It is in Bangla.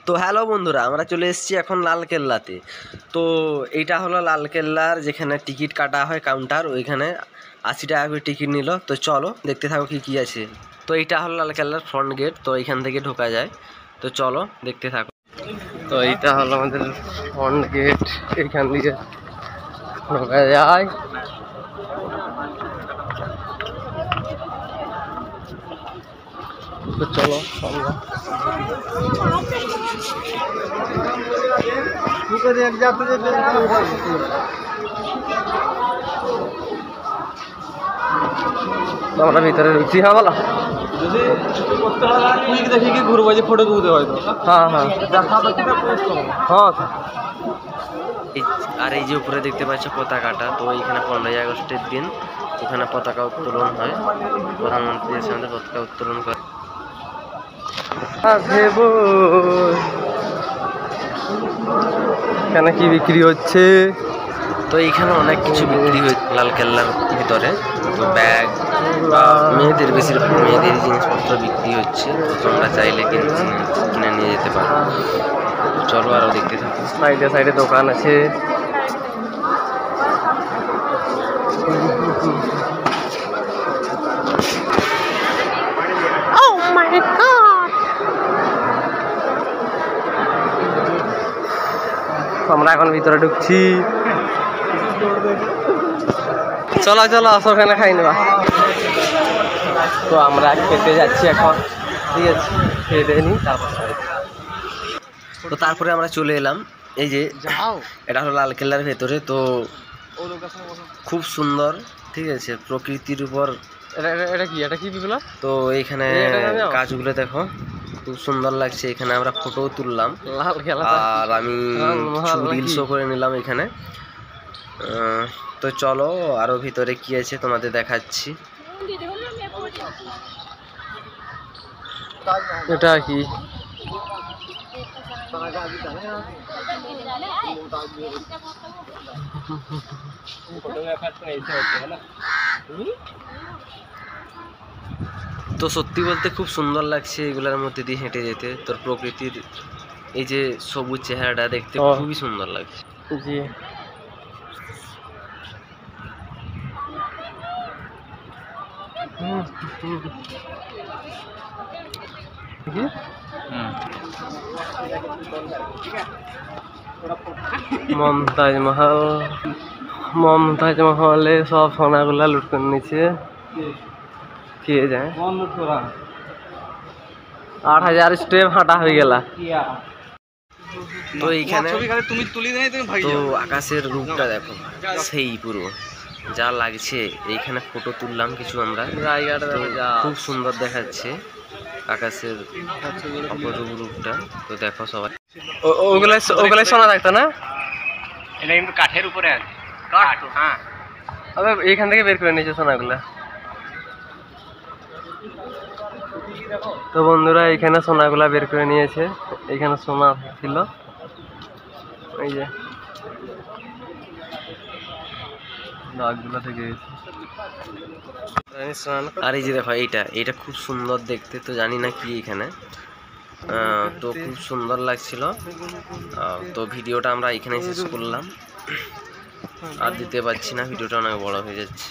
তো হ্যালো বন্ধুরা, আমরা চলে এসেছি এখন লালকেল্লাতে। তো এইটা হলো লালকেল্লার যেখানে টিকিট কাটা হয় কাউন্টার, ওইখানে 80 টাকা করে টিকিট নিল। তো চলো দেখতে থাকো কি আছে। তো এইটা হলো লালকেল্লার ফ্রন্ট গেট, তো এইখান থেকে ঢোকা যায়। তো চলো দেখতে থাকো। তো এইটা হলো আমাদের ফ্রন্ট গেট, এইখান থেকে ঢোকা যায়। তো চলো আমরা আমরা ভিতরে ঢুকছি। হ্যাঁ বলো। দেখি কি ঘুরবো যে ফটো তুলতে হয়তো। হ্যাঁ হ্যাঁ হ্যাঁ। আর এই যে উপরে দেখতে পাচ্ছ পতাকাটা, তো এইখানে 15ই আগস্টের দিন ওখানে পতাকা উত্তোলন হয়, প্রধানমন্ত্রী এসে আমাদের পতাকা উত্তোলন করে। এখানে কি বিক্রি হচ্ছে? তো এইখানে অনেক কিছু বিক্রি হচ্ছে লালকেল্লার ভিতরে। তো ব্যাগ বা মেয়েদের, বেশিরভাগ মেয়েদের জিনিসপত্র বিক্রি হচ্ছে। তো তোমরা চাইলে কিনে নিয়ে যেতে পারো। চলো আরও দেখতে থাকো। সাইডে সাইডে দোকান আছে। আমরা এখন ভিতরে ঢুকছি। চলো চলো আসো, ওখানে খাই নেবা। তো আমরা খেতে যাচ্ছি এখন, ঠিক আছে? খেতে নিই তারপর। তো তারপরে আমরা চলে এলাম, এই যে এটা হলো লালকেল্লার ভেতরে। তো খুব সুন্দর, ঠিক আছে, প্রকৃতির উপর। এটা কি বিপ্লব? তো এইখানে গাছগুলো দেখো, খুব সুন্দর লাগছে। এখানে আমরা ফটো তুললাম আর আমি রিলসও করে নিলাম এখানে। তো চলো আরো ভিতরে কি আছে তোমাদের দেখাচ্ছি। এটা কি? তো সত্যি বলতে খুব সুন্দর লাগছে এগুলোর মধ্যে দিয়ে হেঁটে যেতে। তোর প্রকৃতির এই যে সবুজ চেহারাটা দেখতে খুবই সুন্দর লাগছে। জি মমতাজ মহলে সব সোনাগুলা লুট করে নিচ্ছে। কে যায় 8000 স্টেপ হাঁটা হয়ে গেলা। তো এইখানে তো আকাশের রূপটা দেখো, সেই পুরো যা লাগছে। এইখানে ফটো তুললাম কিছু আমরা, খুব সুন্দর দেখাচ্ছে আকাশের অপরূপ রূপটা। তো দেখো সবাই, ওগুলো সোনা থাকতো না, এটা কিন্তু কাঠের উপরে আছে। হ্যাঁ, এইখান থেকে বের করে নিয়েছে সোনাগুলা। তো বন্ধুরা এখানে সোনাগুলা বের করে নিয়েছে। এখানে সোনা ছিল, এই যে দাগগুলা থেকে গেছে। আর এই যে দেখো এইটা খুব সুন্দর দেখতে। তো জানি না কি এখানে, তো খুব সুন্দর লাগছিল। তো ভিডিওটা আমরা এখানে শেষ করলাম, আর দিতে পারছি না, ভিডিওটা অনেক বড় হয়ে যাচ্ছে।